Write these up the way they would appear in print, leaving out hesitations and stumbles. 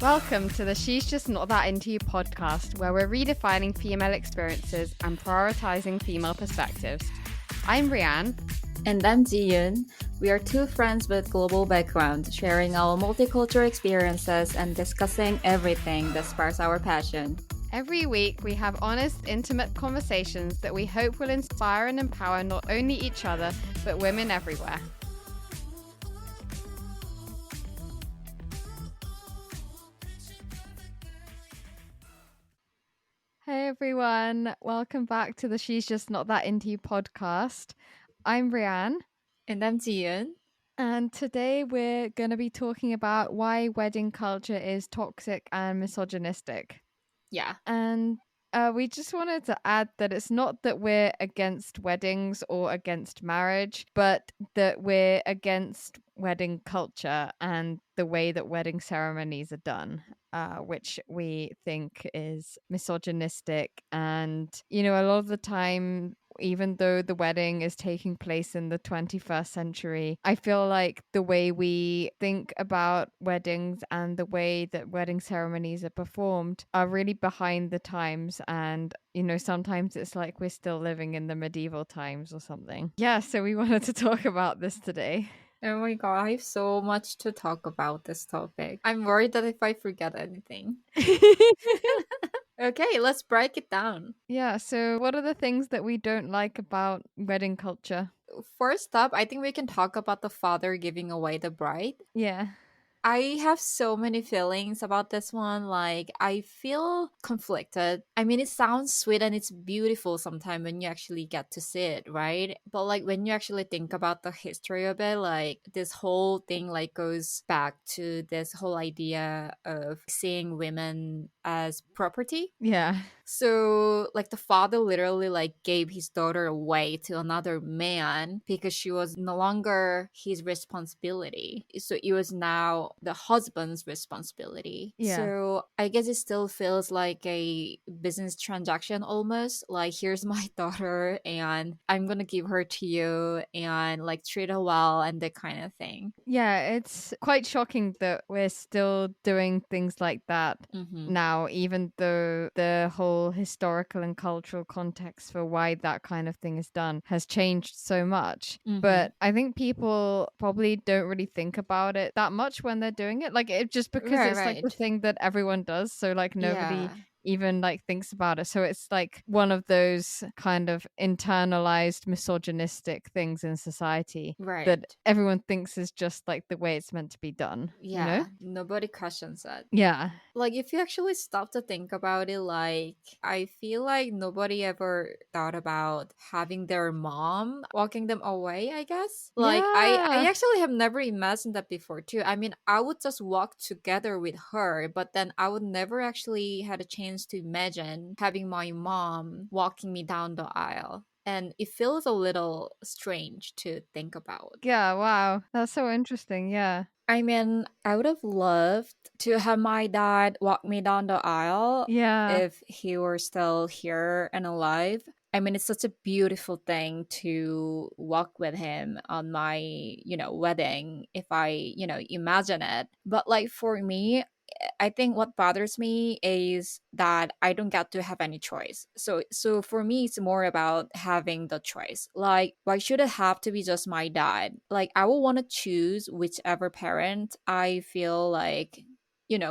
Welcome to the She's Just Not That Into You podcast, where we're redefining female experiences and prioritizing female perspectives. I'm Brianne. And I'm Jiyun. We are two friends with global background, sharing our multicultural experiences and discussing everything that sparks our passion. Every week, we have honest, intimate conversations that we hope will inspire and empower not only each other, but women everywhere. Hey everyone, welcome back to the She's Just Not That Into You podcast. I'm Brianne. And I'm Jiyun. And today we're going to be talking about why wedding culture is toxic and misogynistic. Yeah. And we just wanted to add that it's not that we're against weddings or against marriage, but that we're against wedding culture and the way that wedding ceremonies are done, which we think is misogynistic. And, you know, a lot of the time, even though the wedding is taking place in the 21st century, I feel like the way we think about weddings and the way that wedding ceremonies are performed are really behind the times. And, you know, sometimes it's like we're still living in the medieval times or something. Yeah, so we wanted to talk about this today. Oh my god, I have so much to talk about this topic. I'm worried that if I forget anything. Okay, let's break it down. Yeah, so what are the things that we don't like about wedding culture? First up, I think we can talk about the father giving away the bride. Yeah. I have so many feelings about this one. Like, I feel conflicted. I mean, it sounds sweet and it's beautiful sometimes when you actually get to see it, right? But like when you actually think about the history of it, like this whole thing like goes back to this whole idea of seeing women as property. Yeah. So like the father literally like gave his daughter away to another man because she was no longer his responsibility. So it was now the husband's responsibility. Yeah. So I guess it still feels like a business transaction almost. Like, here's my daughter and I'm gonna give her to you and like treat her well and that kind of thing. Yeah, it's quite shocking that we're still doing things like that now, even though the whole historical and cultural context for why that kind of thing is done has changed so much. But I think people probably don't really think about it that much when they're doing it. Like, it just because it's like the thing that everyone does. So like nobody even like thinks about it. So it's like one of those kind of internalized misogynistic things in society that everyone thinks is just like the way it's meant to be done. Yeah, you know? nobody questions that. Yeah. Like, if you actually stop to think about it, like, I feel like nobody ever thought about having their mom walking them away, I guess. Like, I actually have never imagined that before, too. I mean, I would just walk together with her, but then I would never actually had a chance to imagine having my mom walking me down the aisle. And it feels a little strange to think about. Yeah, wow. That's so interesting. Yeah. I mean, I would have loved to have my dad walk me down the aisle if he were still here and alive. I mean, it's such a beautiful thing to walk with him on my, wedding, if I, imagine it. But like for me, I think what bothers me is that I don't get to have any choice. So for me it's more about having the choice. Like, why should it have to be just my dad? Like, I will want to choose whichever parent I feel like,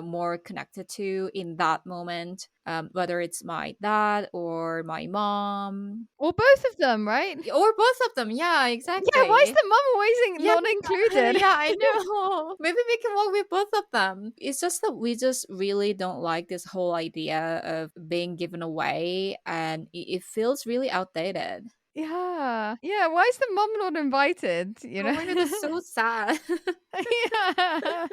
more connected to in that moment, whether it's my dad or my mom or both of them, right? Or both of them. Yeah, exactly. Yeah, why is the mom always not included? Yeah, I know. Maybe we can work with both of them. It's just that we just really don't like this whole idea of being given away, and it feels really outdated. Yeah. Why is the mom not invited? You know? Oh my god, that's so sad. Yeah.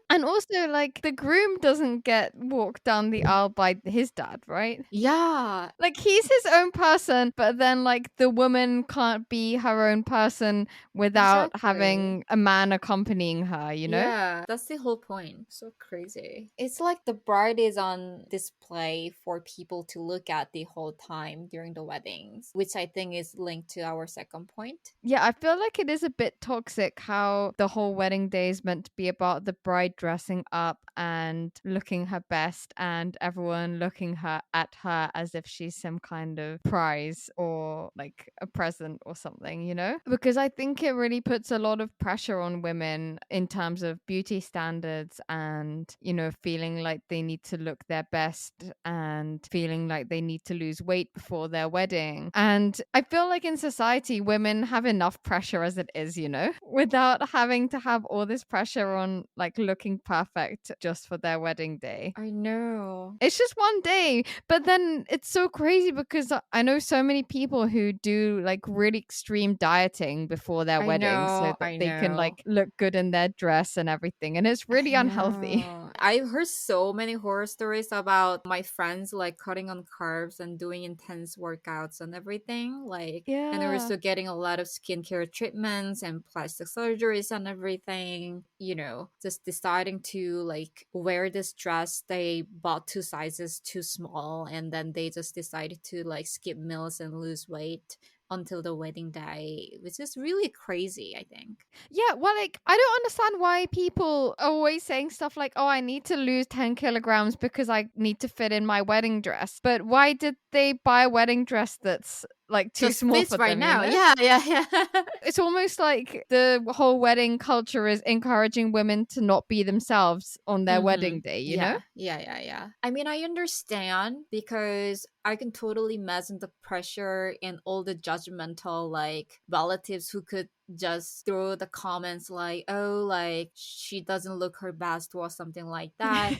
And also, like, the groom doesn't get walked down the aisle by his dad, right? Yeah. Like, he's his own person, but then, like, the woman can't be her own person without having a man accompanying her, you know? Yeah, that's the whole point. So crazy. It's like the bride is on display for people to look at the whole time during the weddings, which I think is linked to our second point. Yeah, I feel like it is a bit toxic how the whole wedding day is meant to be about the bride dressing up and looking her best and everyone looking at her as if she's some kind of prize or like a present or something, you know? Because I think it really puts a lot of pressure on women in terms of beauty standards and, you know, feeling like they need to look their best and feeling like they need to lose weight before their wedding. And I feel like in society, women have enough pressure as it is, you know, without having to have all this pressure on like looking perfect just for their wedding day. I know. It's just one day, but then it's so crazy because I know so many people who do like really extreme dieting before their I wedding so know. that I they can know. like look good in their dress and everything. And it's I really unhealthy. know. I've heard so many horror stories about my friends like cutting on carbs and doing intense workouts and everything. Like, and they're Yeah. also getting a lot of skincare treatments and plastic surgeries and everything. You know, just deciding to like wear this dress they bought two sizes too small, and then they just decided to like skip meals and lose weight until the wedding day, which is really crazy, I think. Yeah, well, like, I don't understand why people are always saying stuff like, oh, I need to lose 10 kilograms because I need to fit in my wedding dress. But why did they buy a wedding dress that's like too Just small fits for right them, you now. know? Yeah, yeah, yeah. It's almost like the whole wedding culture is encouraging women to not be themselves on their Mm-hmm. wedding day, you know? Yeah, yeah, yeah, yeah. I mean, I understand because I can totally imagine the pressure and all the judgmental like relatives who could just throw the comments like, "Oh, like she doesn't look her best" or something like that.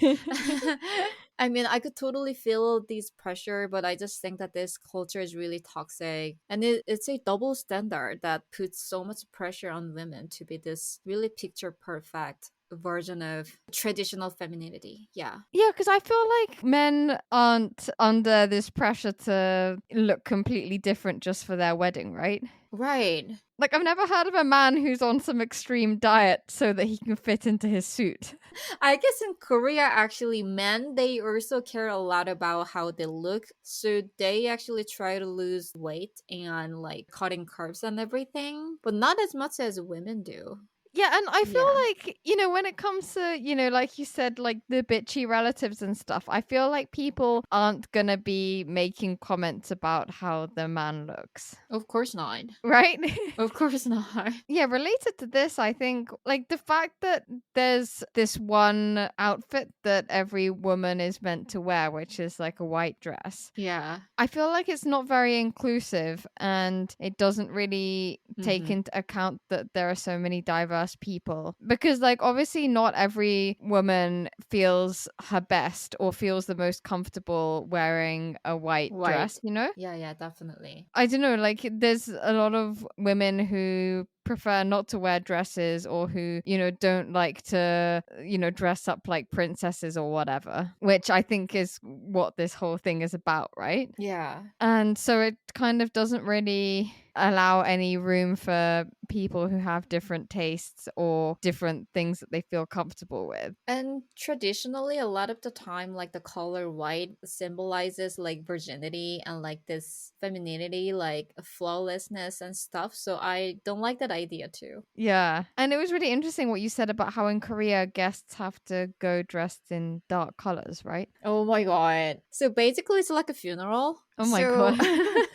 I mean, I could totally feel this pressure, but I just think that this culture is really toxic, and it's a double standard that puts so much pressure on women to be this really picture perfect version of traditional femininity. Yeah. Yeah, because I feel like men aren't under this pressure to look completely different just for their wedding, right? Right. Like, I've never heard of a man who's on some extreme diet so that he can fit into his suit. I guess in Korea, actually, men, they also care a lot about how they look. So they actually try to lose weight and like cutting carbs and everything, but not as much as women do. Yeah, and I feel Yeah. like, you know, when it comes to, you know, like you said, like the bitchy relatives and stuff, I feel like people aren't gonna be making comments about how the man looks. Of course not. Right? Of course not. Yeah, related to this, I think like the fact that there's this one outfit that every woman is meant to wear, which is like a white dress. Yeah. I feel like it's not very inclusive and it doesn't really take Mm-hmm. into account that there are so many diverse people. Because, like, obviously, not every woman feels her best or feels the most comfortable wearing a white Right. dress, you know? Yeah, yeah, definitely. I don't know, like there's a lot of women who prefer not to wear dresses or who, you know, don't like to, you know, dress up like princesses or whatever, which I think is what this whole thing is about, right? Yeah. And so it kind of doesn't really allow any room for people who have different tastes or different things that they feel comfortable with. And traditionally, a lot of the time, like the color white symbolizes like virginity and like this femininity, like flawlessness and stuff. So I don't like that idea too. Yeah. And it was really interesting what you said about how in Korea guests have to go dressed in dark colors, right? Oh my god. So basically, it's like a funeral. Oh my So god.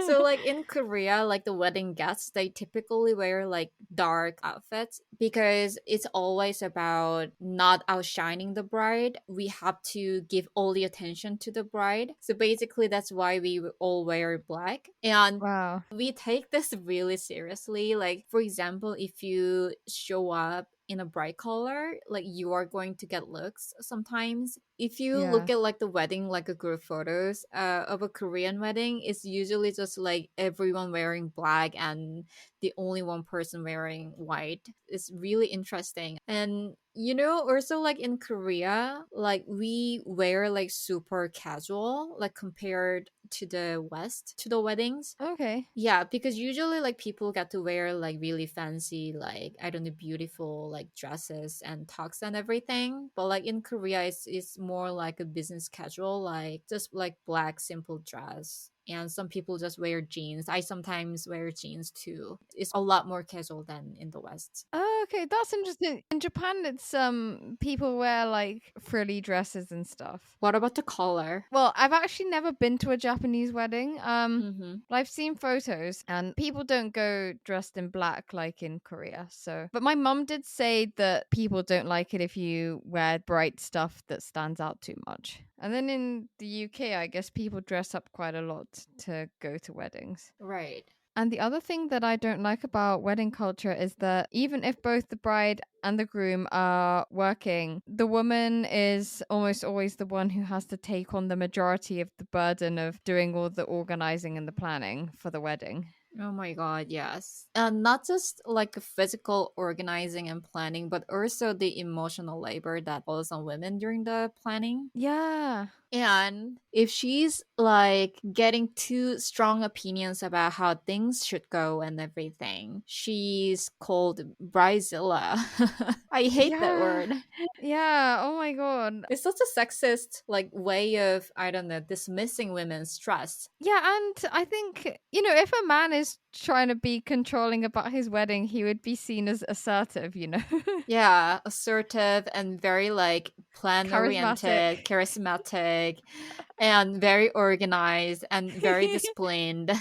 so like in Korea, like the wedding guests, they typically wear like dark outfits because it's always about not outshining the bride. We have to give all the attention to the bride. So basically that's why we all wear black. And Wow. we take this really seriously. Like for example, if you show up in a bright color, like you are going to get looks sometimes. If you Yeah. look at like the wedding, like a group photos of a Korean wedding, it's usually just like everyone wearing black and the only one person wearing white. It's really interesting. And you know, also like in Korea, like we wear like super casual, like compared to the West, to the weddings. Okay. Yeah, because usually like people get to wear like really fancy, like I don't know, beautiful like dresses and tux and everything. But like in Korea, it's more like a business casual, like just like black simple dress. and some people just wear jeans. I sometimes wear jeans too. It's a lot more casual than in the West. Oh, okay, that's interesting. In Japan, it's people wear like frilly dresses and stuff. What about the color? Well, I've actually never been to a Japanese wedding. Mm-hmm. But I've seen photos and people don't go dressed in black like in Korea. So, but my mum did say that people don't like it if you wear bright stuff that stands out too much. And then in the UK, I guess people dress up quite a lot to go to weddings. Right. And the other thing that I don't like about wedding culture is that even if both the bride and the groom are working, the woman is almost always the one who has to take on the majority of the burden of doing all the organizing and the planning for the wedding. Oh my god, yes. And not just like physical organizing and planning, but also the emotional labor that falls on women during the planning. Yeah. And if she's like getting too strong opinions about how things should go and everything, she's called Bridezilla. I hate that Yeah. word. Yeah. Oh my God. It's such a sexist like way of, I don't know, dismissing women's trust. Yeah. And I think, if a man is trying to be controlling about his wedding, he would be seen as assertive. Yeah, assertive and very like plan oriented, Charismatic. charismatic, and very organized and very disciplined.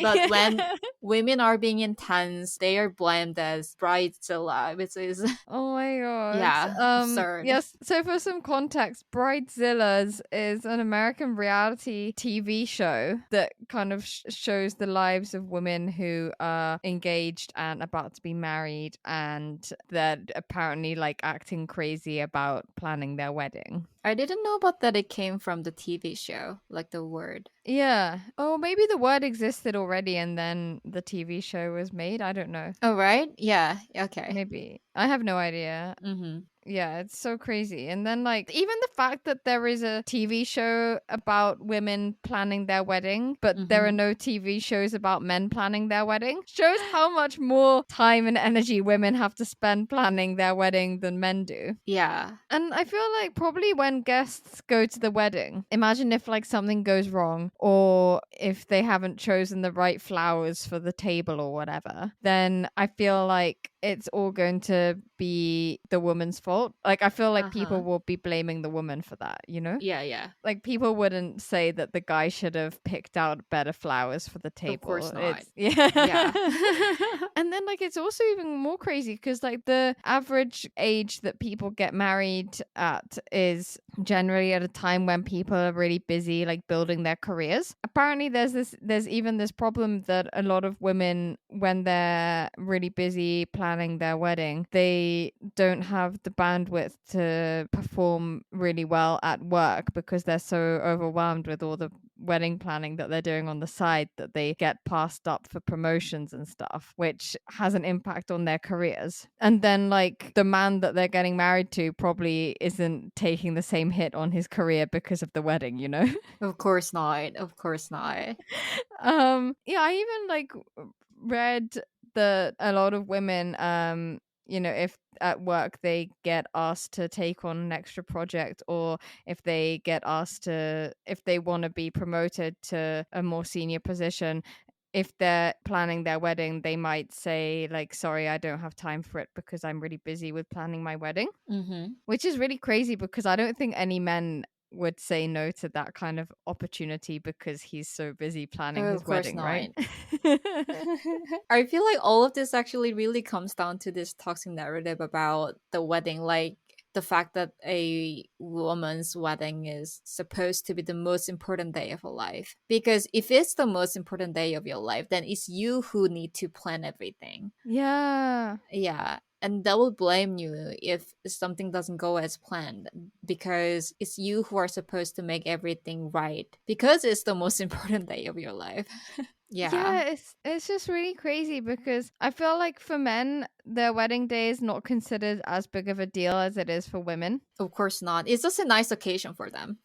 But when Yeah. women are being intense, they are blamed as bridezilla, which is Oh my god. yeah, absurd. Yes, so for some context, Bridezillas is an American reality TV show that kind of shows the lives of women who are engaged and about to be married and they're apparently like acting crazy about planning their wedding. I didn't know about that it came from the TV show, like the word. Yeah. Oh, maybe the word existed already and then the TV show was made. I don't know. Oh, right? Yeah, okay. Maybe. I have no idea. Mm-hmm. Yeah, it's so crazy. And then, like, even the fact that there is a TV show about women planning their wedding, but there are Mm-hmm. no TV shows about men planning their wedding, shows how much more time and energy women have to spend planning their wedding than men do. Yeah. And I feel like probably when guests go to the wedding, imagine if like something goes wrong or if they haven't chosen the right flowers for the table or whatever, then I feel like it's all going to be the woman's fault. Like I feel like people Uh-huh. will be blaming the woman for that? Yeah, yeah. Like people wouldn't say that the guy should have picked out better flowers for the Of table. course not. It's yeah. Yeah. And then like it's also even more crazy because like the average age that people get married at is generally at a time when people are really busy like building their careers. Apparently there's even this problem that a lot of women when they're really busy planning their wedding, they don't have the bandwidth to perform really well at work because they're so overwhelmed with all the wedding planning that they're doing on the side that they get passed up for promotions and stuff, which has an impact on their careers. And then like the man that they're getting married to probably isn't taking the same hit on his career because of the wedding. Of course not. Of course not. Yeah, I even like read that a lot of women if at work they get asked to take on an extra project or if they get asked to if they want to be promoted to a more senior position, if they're planning their wedding they might say like sorry, I don't have time for it because I'm really busy with planning my wedding, Mm-hmm. which is really crazy because I don't think any men would say no to that kind of opportunity because he's so busy planning Oh, of his course wedding, not. right? I feel like all of this actually really comes down to this toxic narrative about the wedding, like the fact that a woman's wedding is supposed to be the most important day of her life. Because if it's the most important day of your life, then it's you who need to plan everything. Yeah. Yeah. And they will blame you if something doesn't go as planned because it's you who are supposed to make everything right because it's the most important day of your life. Yeah. Yeah, it's just really crazy because I feel like for men, their wedding day is not considered as big of a deal as it is for women. Of course not. It's just a nice occasion for them.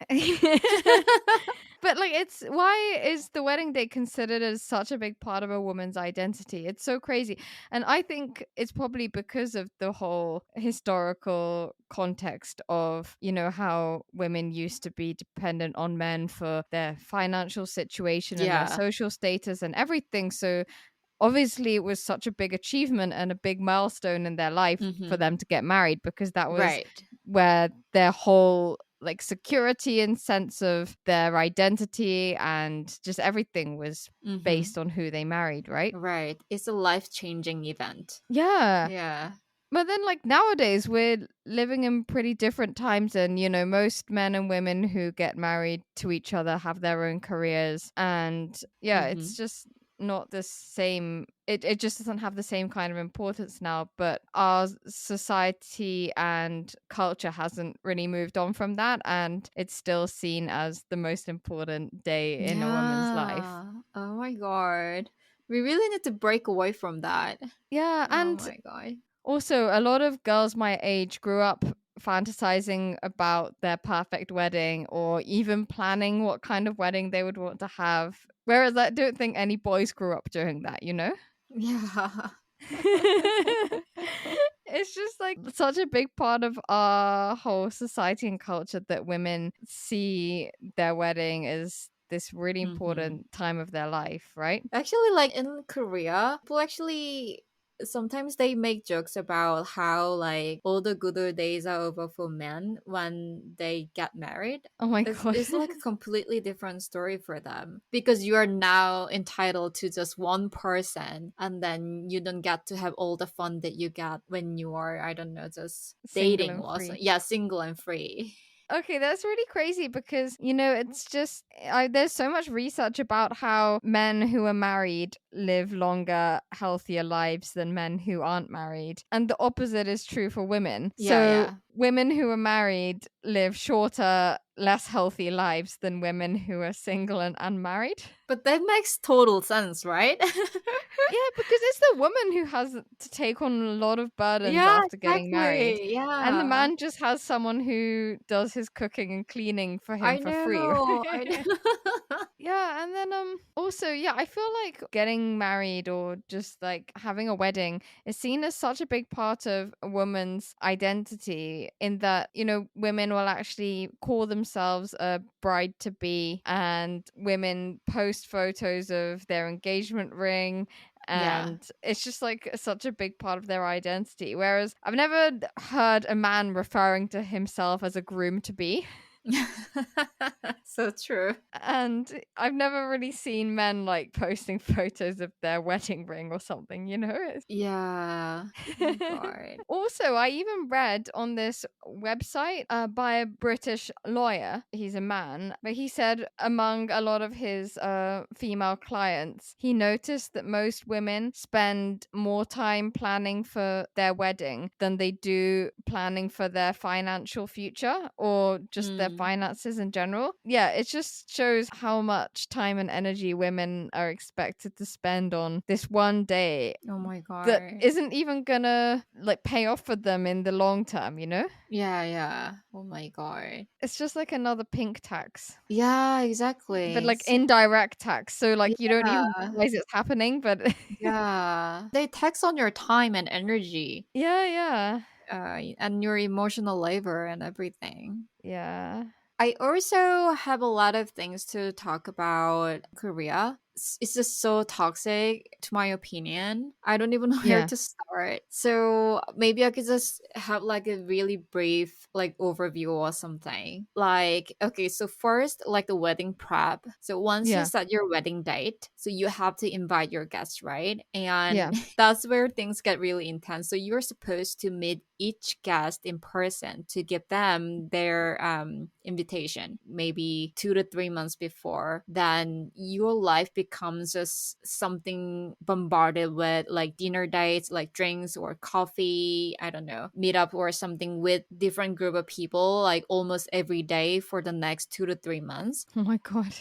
But like, it's why is the wedding day considered as such a big part of a woman's identity? It's so crazy. And I think it's probably because of the whole historical context of, how women used to be dependent on men for their financial situation and their Yeah. social status and everything. So obviously it was such a big achievement and a big milestone in their life for Mm-hmm. them to get married, because that was Right. where their whole like security and sense of their identity and just everything was Mm-hmm. based on who they married, right? Right. It's a life-changing event. Yeah. Yeah. But then, like, nowadays, we're living in pretty different times, and most men and women who get married to each other have their own careers, and yeah, Mm-hmm. it's just not the same. It just doesn't have the same kind of importance now. But our society and culture hasn't really moved on from that, and it's still seen as the most important day in a woman's life. Yeah. Oh my god. We really need to break away from that. Yeah, Oh and my god. also, a lot of girls my age grew up fantasizing about their perfect wedding or even planning what kind of wedding they would want to have. Whereas I don't think any boys grew up doing that? Yeah. It's just like such a big part of our whole society and culture that women see their wedding as this really Mm-hmm. important time of their life, right? Actually, like in Korea, people actually sometimes they make jokes about how like all the good old days are over for men when they get married. Oh my It's, god. it's like a completely different story for them because you are now entitled to just one person and then you don't get to have all the fun that you get when you are, I don't know, just Single dating and was free. yeah, single and free. Okay, that's really crazy because, it's just, there's so much research about how men who are married live longer, healthier lives than men who aren't married. And the opposite is true for women. Yeah, So, yeah. women who are married live shorter, less healthy lives than women who are single and unmarried. But that makes total sense, right? Yeah, because it's the woman who has to take on a lot of burdens Yeah, after getting married. exactly. And the Yeah. man just has someone who does his cooking and cleaning for him I for free. know. I know. Yeah, and then also, yeah, I feel like getting married or just like having a wedding is seen as such a big part of a woman's identity, in that, women will actually call themselves a bride to be, and women post photos of their engagement ring, Yeah. and it's just like such a big part of their identity. Whereas I've never heard a man referring to himself as a groom to be. So true. And I've never really seen men like posting photos of their wedding ring or something. Yeah. Oh my god. Also, I even read on this website by a British lawyer. He's a man, but he said among a lot of his female clients, he noticed that most women spend more time planning for their wedding than they do planning for their financial future or just their Mm. finances in general. Yeah, it just shows how much time and energy women are expected to spend on this one day Oh my that god. isn't even gonna like pay off for them in the long term. Yeah, yeah. Oh my god. It's just like another pink tax, Yeah, but exactly. like indirect tax. So like you don't even Yeah. realize it's happening, but Yeah. They tax on your time and energy, yeah, yeah, and your emotional labor and everything. yeah, I also have a lot of things to talk about Korea. It's just so toxic, to my opinion. I don't even know where yeah, to start. So maybe I could just have like a really brief like overview or something. Like, okay, so first, like the wedding prep. So once you yeah, set your wedding date, so you have to invite your guests, right? yeah. And that's where things get really intense. So you're supposed to meet each guest in person to give them their invitation maybe 2 to 3 months before. Then your life becomes becomes just something bombarded with like dinner dates, like drinks or coffee, I don't know, meet up or something with different group of people like almost every day for the next 2 to 3 months. Oh my god.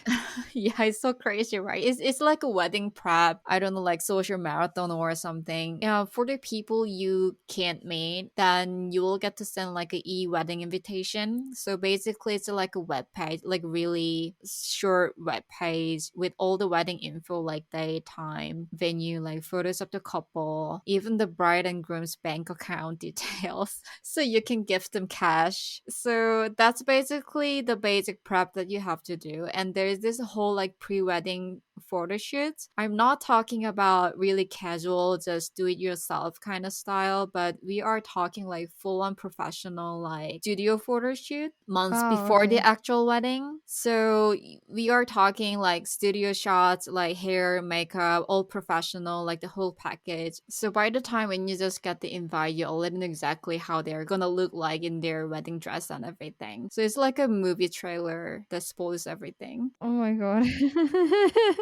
Yeah, it's so crazy, right? It's like a wedding prep. I don't know, like social marathon or something. Yeah, for the people you can't meet, then you will get to send like a e-wedding invitation. So basically, it's like a web page, like really short web page with all the wedding info, like date, time, venue, like photos of the couple, even the bride and groom's bank account details, so you can gift them cash. So that's basically the basic prep that you have to do. And there's this whole like pre-wedding photo shoot. I'm not talking about really casual, just do it yourself kind of style, but we are talking like full on professional, like studio photo shoot months Oh, before the okay. actual wedding. So we are talking like studio shots, like hair, makeup, all professional, like the whole package. So by the time when you just get the invite, you already know exactly how they're gonna look like in their wedding dress and everything. So it's like a movie trailer that spoils everything. Oh my god.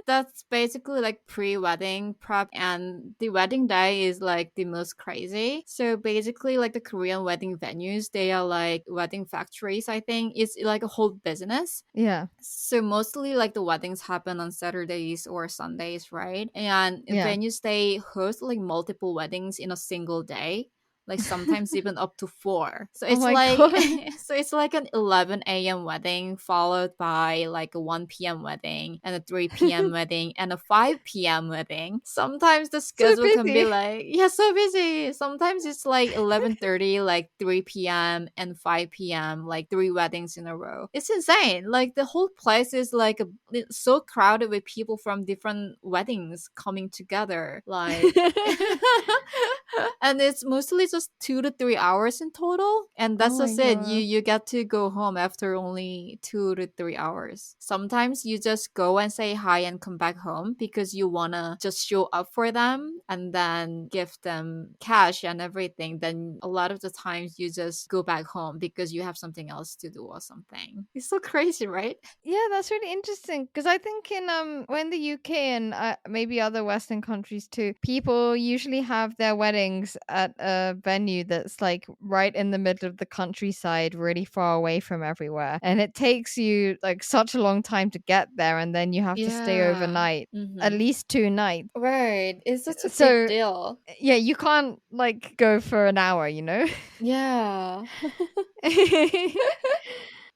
That's basically like pre-wedding prep, and the wedding day is like the most crazy. So basically like the Korean wedding venues, they are like wedding factories, I think. It's like a whole business. Yeah. So mostly like the weddings happen on Saturdays or Sundays, right? And Yeah. venues, they host like multiple weddings in a single day, like sometimes even up to four. So Oh it's my like god. so it's like an 11 a.m. wedding followed by like a 1 p.m. wedding and a 3 p.m. wedding and a 5 p.m. wedding. Sometimes the So schedule can be busy. like, yeah, so busy. Sometimes it's like 11:30, like 3 p.m. and 5 p.m., like three weddings in a row. It's insane. Like the whole place is like it's so crowded with people from different weddings coming together. Like and it's mostly just 2 to 3 hours in total, and Oh that's my just it. you god. you get to go home after only 2 to 3 hours. Sometimes you just go and say hi and come back home because you wanna just show up for them and then give them cash and everything. Then a lot of the times you just go back home because you have something else to do or something. It's so crazy, right? Yeah, that's really interesting because I think in when the UK and maybe other Western countries too, people usually have their weddings at a venue that's like right in the middle of the countryside, really far away from everywhere, and it takes you like such a long time to get there, and then you have to stay Yeah. overnight, at Mm-hmm. least 2 nights. Right. It's such a big So deal. yeah, you can't like go for an hour, you know. Yeah.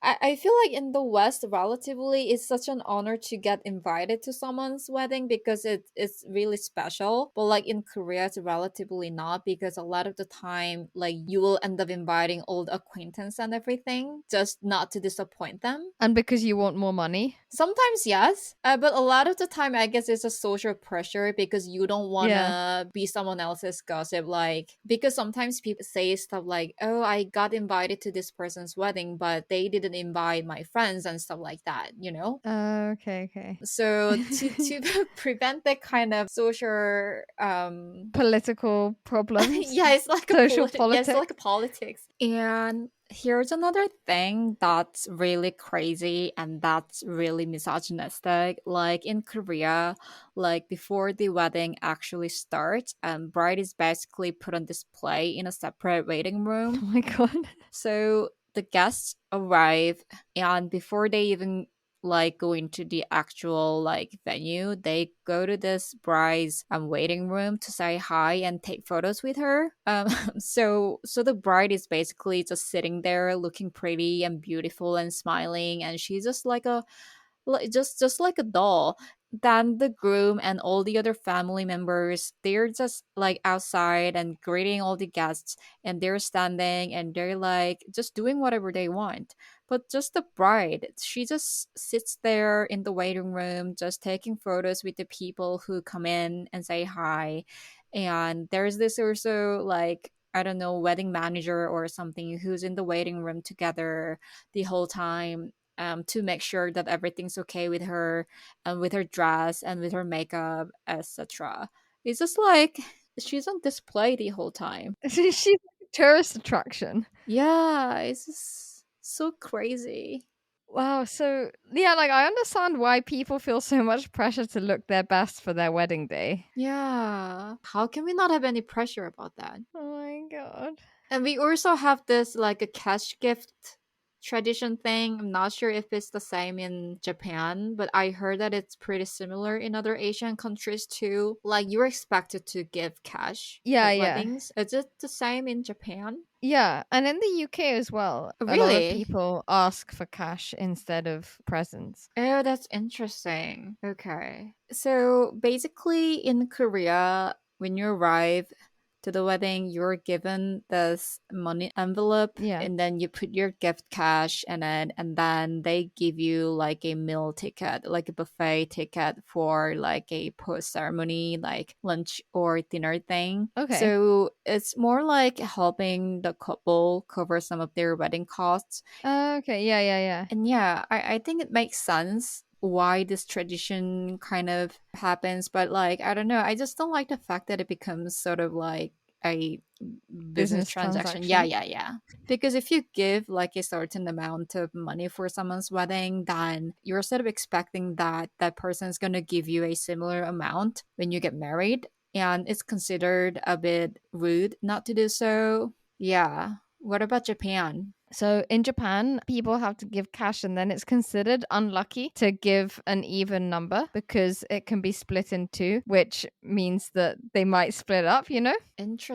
I feel like in the West, relatively, it's such an honor to get invited to someone's wedding because it's really special. But like in Korea, it's relatively not because a lot of the time, like you will end up inviting old acquaintance and everything just not to disappoint them. And because you want more money. Sometimes yes, but a lot of the time I guess it's a social pressure because you don't want Yeah. to be someone else's gossip. Like because sometimes people say stuff like, "Oh, I got invited to this person's wedding, but they didn't invite my friends," and stuff like that. You know. Okay, okay. So to prevent that kind of social Political problems, yeah, it's like a social yeah, it's politics. like a politics. And here's another thing that's really crazy and that's really misogynistic. Like in Korea, like before the wedding actually starts, bride is basically put on display in a separate waiting Oh room. my god. So the guests arrive, and before they even like go into the actual like venue, they go to this bride's waiting room to say hi and take photos with her. So the bride is basically just sitting there looking pretty and beautiful and smiling, and she's just like a just like a doll. Then the groom and all the other family members, they're just like outside and greeting all the guests, and they're standing and they're like just doing whatever they want. But just the bride, she just sits there in the waiting room just taking photos with the people who come in and say hi. And there's this also like, I don't know, wedding manager or something who's in the waiting room together the whole time, to make sure that everything's okay with her and with her dress and with her makeup, etc. It's just like she's on display the whole time. She's like a tourist attraction. Yeah, it's just so crazy. Wow. So, yeah, like I understand why people feel so much pressure to look their best for their wedding day. Yeah. How can we not have any pressure about that? Oh my God. And we also have this like a cash gift tradition thing. I'm not sure if it's the same in Japan, but I heard that it's pretty similar in other Asian countries too. Like you're expected to give cash Yeah, at yeah. weddings. Is it the same in Japan? Yeah. And in the UK as well, a lot of Really? people ask for cash instead of presents. Oh, that's interesting. Okay. So basically, in Korea, when you arrive to the wedding, you're given this money envelope, Yeah. and then you put your gift cash and then they give you like a meal ticket, like a buffet ticket for like a post ceremony, like lunch or dinner thing. Okay. So it's more like helping the couple cover some of their wedding costs. Okay. Yeah, yeah, yeah. And yeah, I think it makes sense why this tradition kind of happens, but like, I don't know, I just don't like the fact that it becomes sort of like a business Business transaction. Yeah, transaction. yeah, yeah. Because if you give like a certain amount of money for someone's wedding, then you're sort of expecting that that person is going to give you a similar amount when you get married. And it's considered a bit rude not to do so. Yeah. What about Japan? So in Japan, people have to give cash and then it's considered unlucky to give an even number because it can be split in two, which means that they might split up, you know?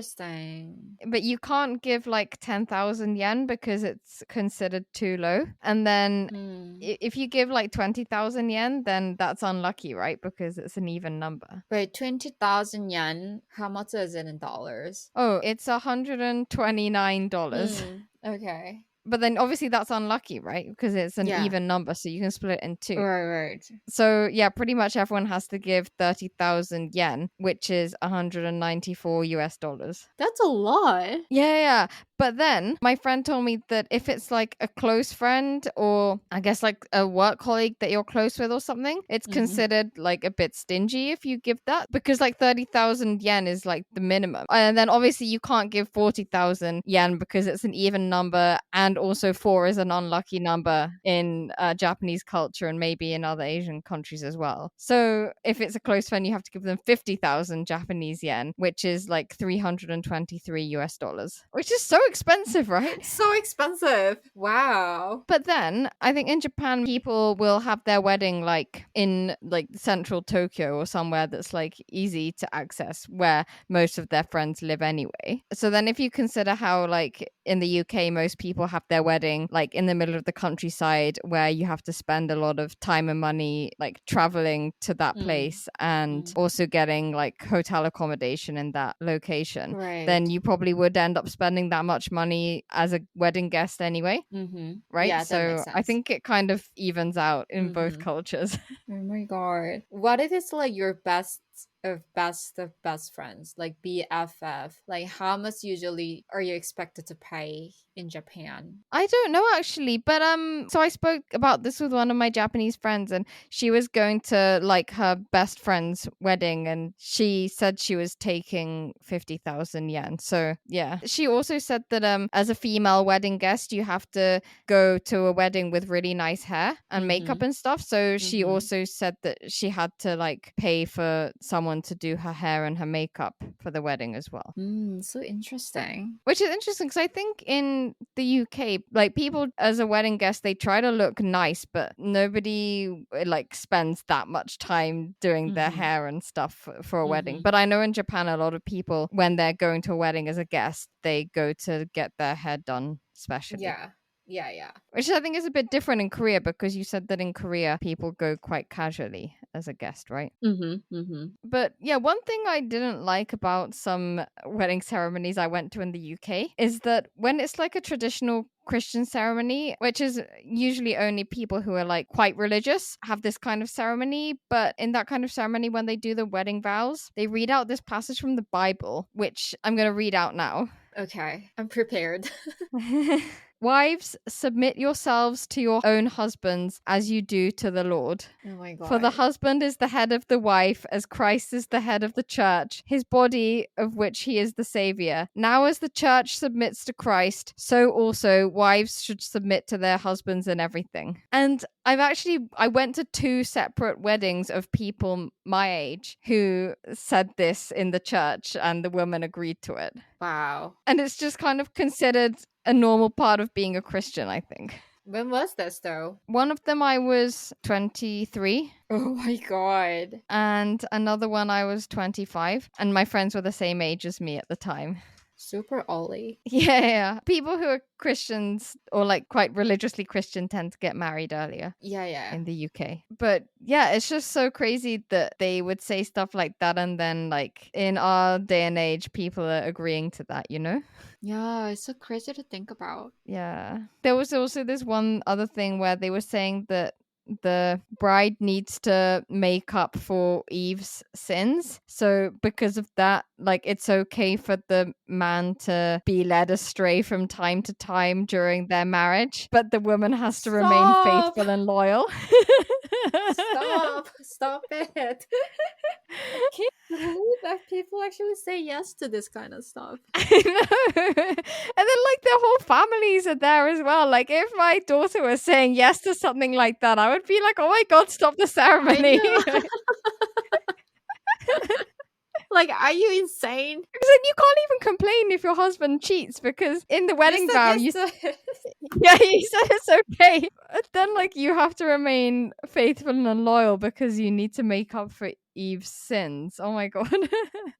Interesting. But you can't give like 10,000 yen because it's considered too low. And then Hmm. if you give like 20,000 yen, then that's unlucky, right? Because it's an even number. Wait, 20,000 yen. How much is it in dollars? Oh, it's $129. Okay. But then obviously that's unlucky, right? Because it's an Yeah. even number, so you can split it in two. Right. So yeah, pretty much everyone has to give 30,000 yen, which is 194 US dollars. That's a lot. Yeah, yeah. But then my friend told me that if it's like a close friend or I guess like a work colleague that you're close with or something, it's Mm-hmm. considered like a bit stingy if you give that because like 30,000 yen is like the minimum. And then obviously you can't give 40,000 yen because it's an even number. And also 4 is an unlucky number in Japanese culture and maybe in other Asian countries as well. So if it's a close friend, you have to give them 50,000 Japanese yen, which is like 323 US dollars, which is so expensive, right? So expensive. Wow. But then I think in Japan, people will have their wedding like in like central Tokyo or somewhere that's like easy to access where most of their friends live anyway. So then if you consider how like in the UK, most people have their wedding like in the middle of the countryside where you have to spend a lot of time and money like traveling to that Mm. place and also getting like hotel accommodation in that location, Right. then you probably would end up spending that much money as a wedding guest anyway, Mm-hmm. right? Yeah, that makes So I sense. think it kind of evens out in both Mm-hmm. cultures. Oh my god. What if it's like your best of best friends, like BFF? Like how much usually are you expected to pay in Japan? I don't know actually, but so I spoke about this with one of my Japanese friends and she was going to like her best friend's wedding and she said she was taking 50,000 yen. So, yeah. She also said that as a female wedding guest, you have to go to a wedding with really nice hair and makeup Mm-hmm. and stuff. So, she Mm-hmm. also said that she had to like pay for someone to do her hair and her makeup for the wedding as well. So interesting. Which is interesting because I think in the UK, like people as a wedding guest, they try to look nice, but nobody like spends that much time doing their Mm-hmm. hair and stuff for a wedding. Mm-hmm. But I know in Japan, a lot of people, when they're going to a wedding as a guest, they go to get their hair done specially. Yeah. Yeah, yeah. Which I think is a bit different in Korea because you said that in Korea, people go quite casually as a guest, right? Mm-hmm. Mm-hmm. But yeah, one thing I didn't like about some wedding ceremonies I went to in the UK is that when it's like a traditional Christian ceremony, which is usually only people who are like quite religious have this kind of ceremony. But in that kind of ceremony, when they do the wedding vows, they read out this passage from the Bible, which I'm going to read out now. Okay. I'm prepared. Wives, submit yourselves to your own husbands as you do to the Lord. Oh my For the god. husband is the head of the wife, as Christ is the head of the church, his body, of which he is the Savior. Now, as the church submits to Christ, so also wives should submit to their husbands in everything. And I went to 2 separate weddings of people my age who said this in the church, and the woman agreed to it. Wow. And it's just kind of considered a normal part of being a Christian, I think. When was this though? One of them I was 23. Oh my god. And another one I was 25. And my friends were the same age as me at the time. Super Ollie. Yeah. People who are Christians or like quite religiously Christian tend to get married earlier. Yeah. In the UK. But yeah, it's just so crazy that they would say stuff like that, and then like in our day and age people are agreeing to that, you know? Yeah, it's so crazy to think about. Yeah. There was also this one other thing where they were saying that the bride needs to make up for Eve's sins. So because of that, like it's okay for the man to be led astray from time to time during their marriage, but the woman has to remain faithful and loyal. Stop it. I can't believe that people actually say yes to this kind of stuff. I know. And then like their whole families are there as well. Like if my daughter was saying yes to something like that, I would be like, oh my god, stop the ceremony. Like, are you insane? Because then you can't even complain if your husband cheats, because in the wedding vow you said it's okay. But then like you have to remain faithful and loyal because you need to make up for Eve's sins. Oh my god.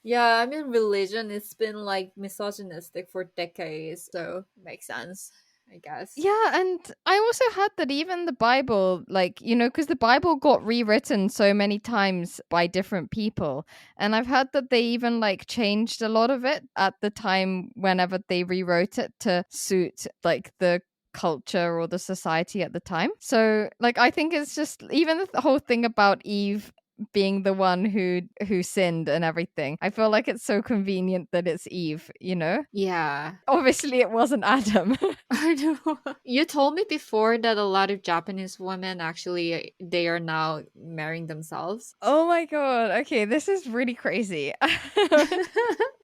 Yeah, I mean religion has been like misogynistic for decades, so makes sense, I guess. Yeah, and I also heard that even the Bible, like, you know, because the Bible got rewritten so many times by different people. And I've heard that they even like changed a lot of it at the time whenever they rewrote it to suit like the culture or the society at the time. So, like, I think it's just even the whole thing about Eve being the one who sinned and everything. I feel like it's so convenient that it's Eve, you know? Yeah. Obviously it wasn't Adam. I know. You told me before that a lot of Japanese women actually they are now marrying themselves. Oh my god. Okay, this is really crazy.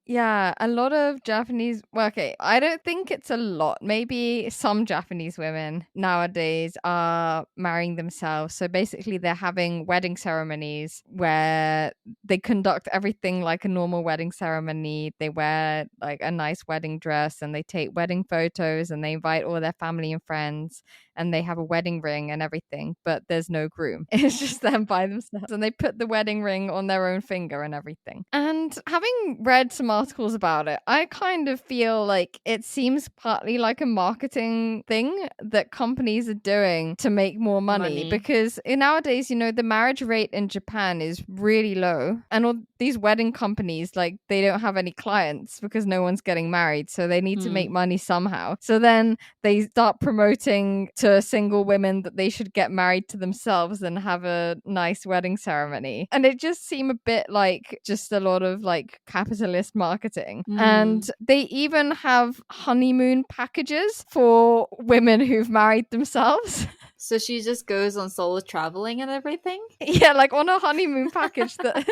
Yeah, a lot of Japanese. Well, okay, I don't think it's a lot. Maybe some Japanese women nowadays are marrying themselves. So basically, they're having wedding ceremonies where they conduct everything like a normal wedding ceremony. They wear like a nice wedding dress and they take wedding photos and they invite all their family and friends and they have a wedding ring and everything, but there's no groom. It's just them by themselves. And they put the wedding ring on their own finger and everything. And having read some articles about it, I kind of feel like it seems partly like a marketing thing that companies are doing to make more money. Because nowadays, you know, the marriage rate in Japan is really low. And all these wedding companies, like, they don't have any clients because no one's getting married. So they need to make money somehow. So then they start promoting to single women that they should get married to themselves and have a nice wedding ceremony. And it just seemed a bit like just a lot of like capitalist marketing. And they even have honeymoon packages for women who've married themselves. So she just goes on solo traveling and everything? Yeah, like on a honeymoon package that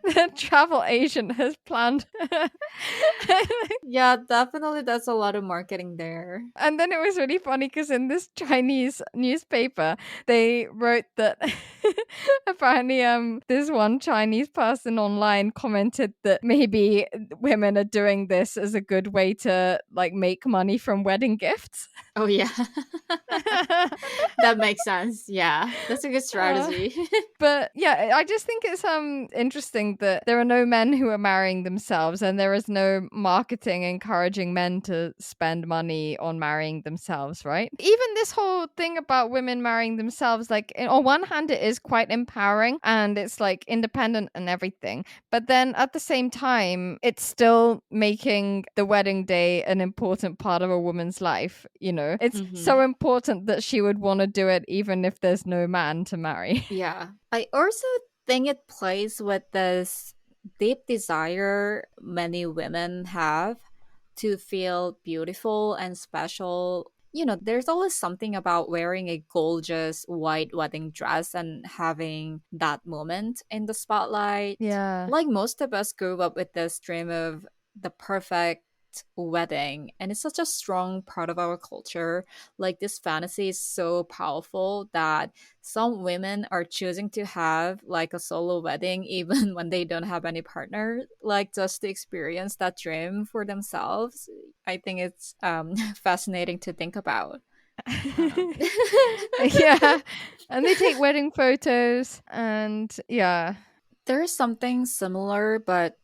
the travel agent has planned. Yeah, definitely that's a lot of marketing there. And then it was really funny because in this Chinese newspaper, they wrote that apparently this one Chinese person online commented that maybe women are doing this as a good way to like make money from wedding gifts. Oh yeah. That makes sense. Yeah. That's a good strategy. But yeah, I just think it's interesting that there are no men who are marrying themselves and there is no marketing encouraging men to spend money on marrying themselves, right? Even this whole thing about women marrying themselves, like on one hand it is quite empowering and it's like independent and everything, but then at the same time it's still making the wedding day an important part of a woman's life, you know? It's so important that she would want to do it even if there's no man to marry. Yeah. I also think it plays with this deep desire many women have to feel beautiful and special there's always something about wearing a gorgeous white wedding dress and having that moment in the spotlight. Yeah. Like most of us grew up with this dream of the perfect wedding, and it's such a strong part of our culture. Like, this fantasy is so powerful that some women are choosing to have like a solo wedding even when they don't have any partner, like just to experience that dream for themselves. I think it's fascinating to think about. um, Yeah. And they take wedding photos and yeah. There's something similar but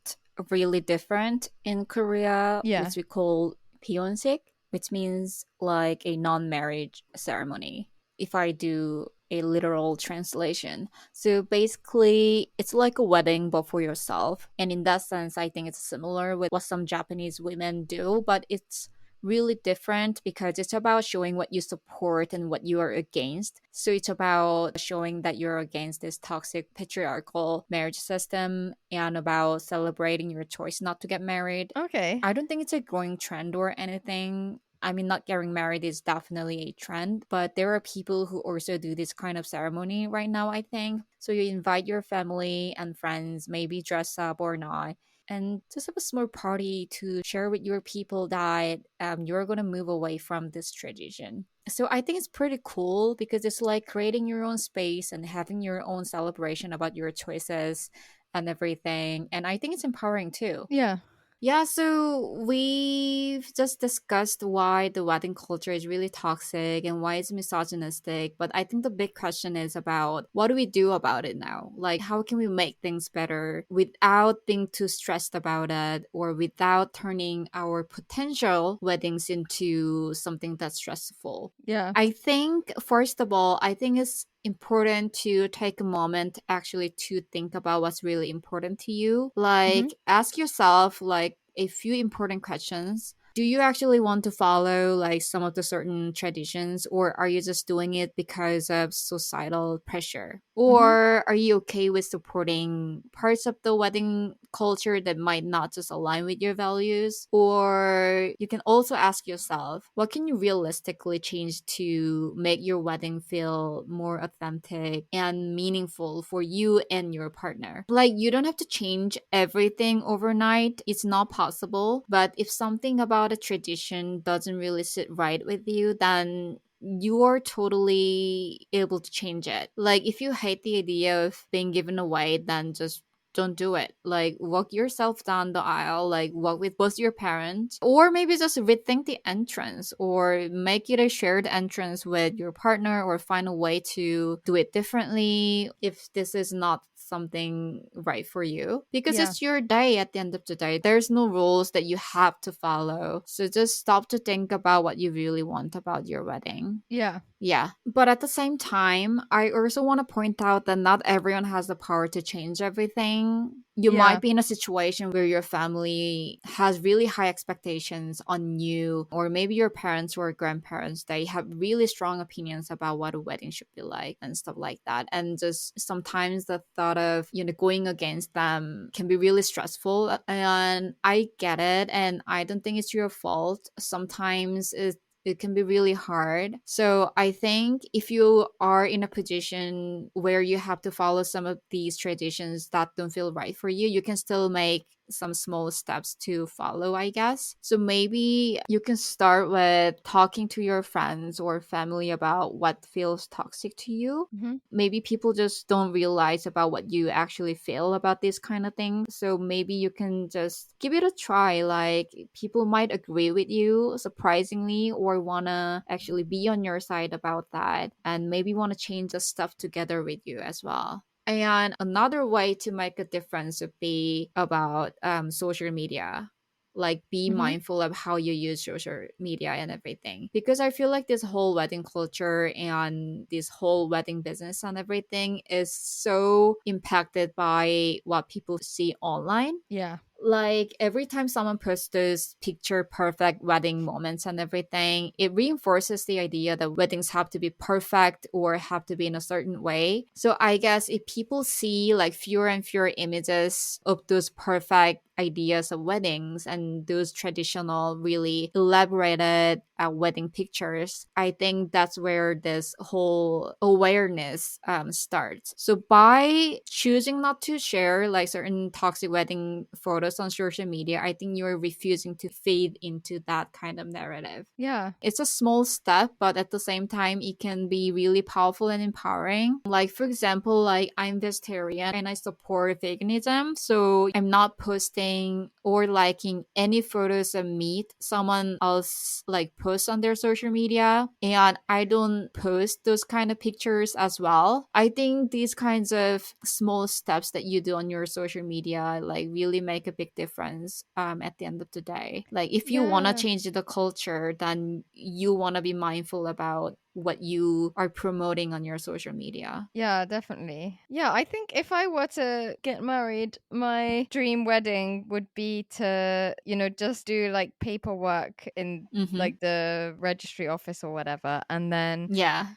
really different in Korea, Yeah. which we call pyeonsik, which means like a non-marriage ceremony, if I do a literal translation. So basically, it's like a wedding but for yourself. And in that sense, I think it's similar with what some Japanese women do, but it's really different because it's about showing what you support and what you are against. So it's about showing that you're against this toxic patriarchal marriage system and about celebrating your choice not to get married. Okay. I don't think it's a growing trend or anything. I mean, not getting married is definitely a trend, but there are people who also do this kind of ceremony right now, I think. So you invite your family and friends, maybe dress up or not, and just have a small party to share with your people that you're going to move away from this tradition. So I think it's pretty cool because it's like creating your own space and having your own celebration about your choices and everything. And I think it's empowering too. Yeah. Yeah, so we've just discussed why the wedding culture is really toxic and why it's misogynistic. But I think the big question is about what do we do about it now? Like, how can we make things better without being too stressed about it or without turning our potential weddings into something that's stressful? Yeah. I think, first of all, I think it's important to take a moment actually to think about what's really important to you. Mhm. Like, ask yourself like a few important questions. Do you actually want to follow like some of the certain traditions, or are you just doing it because of societal pressure? Mhm. Or are you okay with supporting parts of the wedding culture that might not just align with your values? Or you can also ask yourself, what can you realistically change to make your wedding feel more authentic and meaningful for you and your partner? Like, you don't have to change everything overnight, it's not possible. But if something about a tradition doesn't really sit right with you, then you are totally able to change it. Like, if you hate the idea of being given away, then just don't do it. Like, walk yourself down the aisle, like walk with both your parents, or maybe just rethink the entrance or make it a shared entrance with your partner, or find a way to do it differently if this is not something right for you, because Yeah. it's your day. At the end of the day, there's no rules that you have to follow, so just stop to think about what you really want about your wedding. Yeah. Yeah. But at the same time, I also want to point out that not everyone has the power to change everything. You might Yeah. be in a situation where your family has really high expectations on you, or maybe your parents or grandparents, they have really strong opinions about what a wedding should be like and stuff like that. And just sometimes the thought of, going against them can be really stressful. And I get it. And I don't think it's your fault. Sometimes it can be really hard. So I think if you are in a position where you have to follow some of these traditions that don't feel right for you, you can still make some small steps to follow, I guess. So maybe you can start with talking to your friends or family about what feels toxic to you. Mhm. Maybe people just don't realize about what you actually feel about this kind of thing. So maybe you can just give it a try. Like, people might agree with you surprisingly, or wanna actually be on your side about that, and maybe want to change the stuff together with you as well. And another way to make a difference would be about social media. Like, be Mhm. mindful of how you use social media and everything. Because I feel like this whole wedding culture and this whole wedding business and everything is so impacted by what people see online. Yeah. Like, every time someone posts those picture perfect wedding moments and everything, it reinforces the idea that weddings have to be perfect or have to be in a certain way. So I guess if people see like fewer and fewer images of those perfect ideas of weddings and those traditional, really elaborated wedding pictures, I think that's where this whole awareness starts. So by choosing not to share like certain toxic wedding photos on social media, I think you're refusing to feed into that kind of narrative. Yeah. It's a small step, but at the same time, it can be really powerful and empowering. Like, for example, like I'm vegetarian and I support veganism. So I'm not posting or liking any photos of meat someone else like posts on their social media. And I don't post those kind of pictures as well. I think these kinds of small steps that you do on your social media like really make a big difference at the end of the day. Like if you want to change the culture, then you want to be mindful about what you are promoting on your social media. Yeah, definitely. Yeah, I think if I were to get married, my dream wedding would be to, just do like paperwork in like the registry office or whatever, and then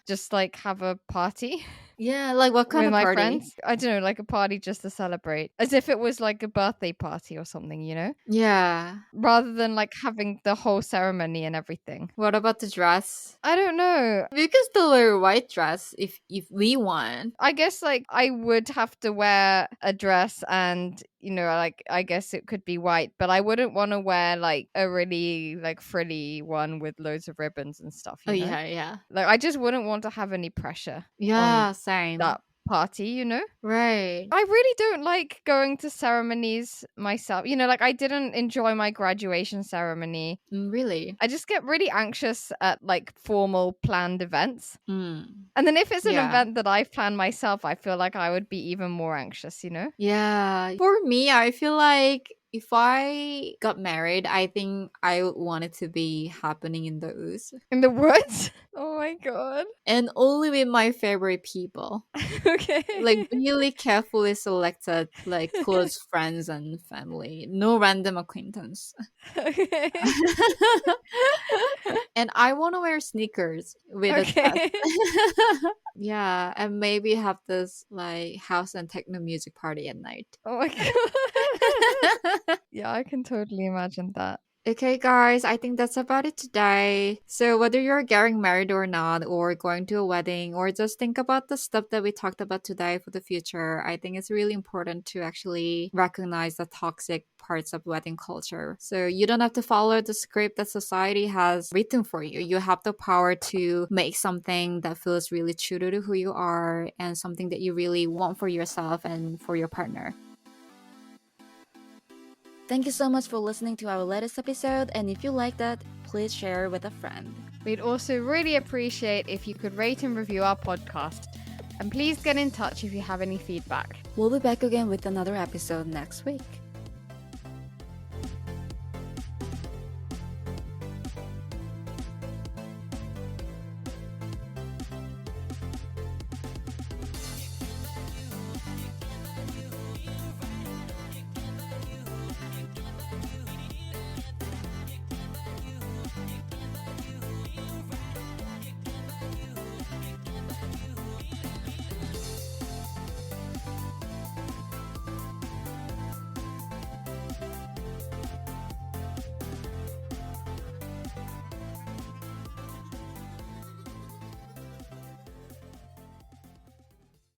just like have a party. Yeah, like what kind with of my party? friends. I don't know, like a party just to celebrate, as if it was like a birthday party or something, Yeah. rather than like having the whole ceremony and everything. What about the dress? I don't know. We can still wear a white dress if we want. I guess like I would have to wear a dress and like I guess it could be white, but I wouldn't want to wear like a really like frilly one with loads of ribbons and stuff, Oh yeah. Like I just wouldn't want to have any pressure Yeah, on same. that party, Right. I really don't like going to ceremonies myself. Like I didn't enjoy my graduation ceremony. Really? I just get really anxious at like formal planned events. Mm. And then if it's an Yeah. event that I've planned myself, I feel like I would be even more anxious, Yeah. For me, I feel like if I got married, I think I would want it to be happening in those. In the woods? Oh my god. And only with my favorite people. Okay. Like really carefully selected, like close friends and family. No random acquaintance. Okay. And I want to wear sneakers with a dress. Yeah, and maybe have this like house and techno music party at night. Oh my god. Yeah, I can totally imagine that. Okay, guys, I think that's about it today. So, whether you're getting married or not, or going to a wedding, or just think about the stuff that we talked about today for the future, I think it's really important to actually recognize the toxic parts of wedding culture. So, you don't have to follow the script that society has written for you. You have the power to make something that feels really true to who you are and something that you really want for yourself and for your partner. Thank you so much for listening to our latest episode, and if you like that, please share with a friend. We'd also really appreciate if you could rate and review our podcast, and please get in touch if you have any feedback. We'll be back again with another episode next week.